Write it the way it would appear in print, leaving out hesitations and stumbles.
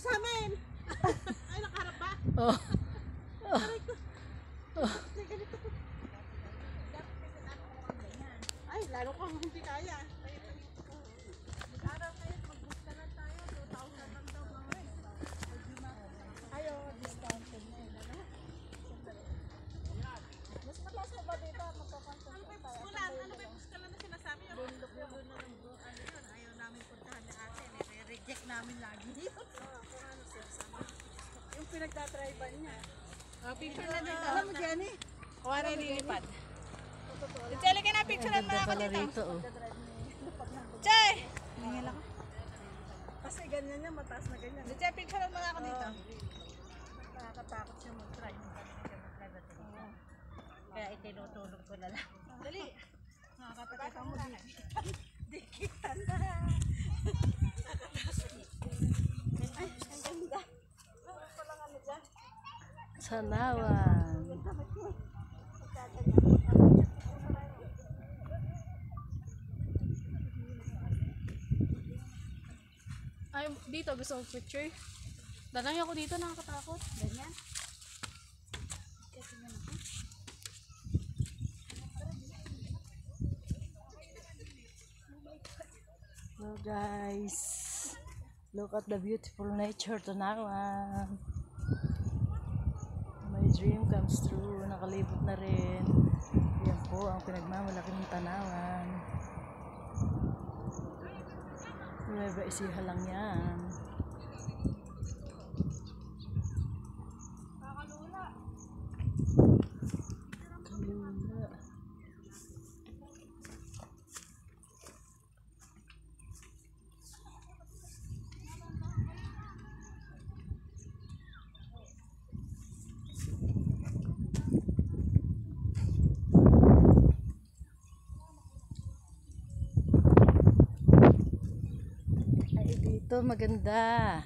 sa amin. Ay, nakaharap ba? Oh. Aray ko. May ganito ko. Ay, lalo kang hindi kaya. Mag-aral kayo, mag-boost na lang tayo. 2,000 lang daw mga ayo, discounted na yun. Mas mataas na ba dito? Magpapansin tayo. Ano ba yung buskalan na sinasabi? Bundok yun na lang. Ano yun? Ayaw namin puntahan na atin. Reject namin lagi yun. Yung pinagtatriban niya. Picture na dito. Alam mo, Jenny? Kuha na nilipad. Jenny, ka na picturean mo ako dito. Chay! Hingil ako. Kasi ganyan niya, mataas na ganyan. Chay, picturean mo ako dito. Nakakatakot siya mag-try. Kaya itinutulog ko na lang. Dali! Nakakatakot mo dito. Dikita na. Ay, ang ganda. Walang ano dyan. Sanawan. Ay, dito gusto ko picture. Danay ako dito, nakakatakot. Ganyan. Hello guys. Look at the beautiful nature Tanawan. My dream comes true. Nakalibot na rin. Yan po ang pinagmamalaking Tanawan. Nueva Ecija lang yan. Kalula. Ay, dito maganda.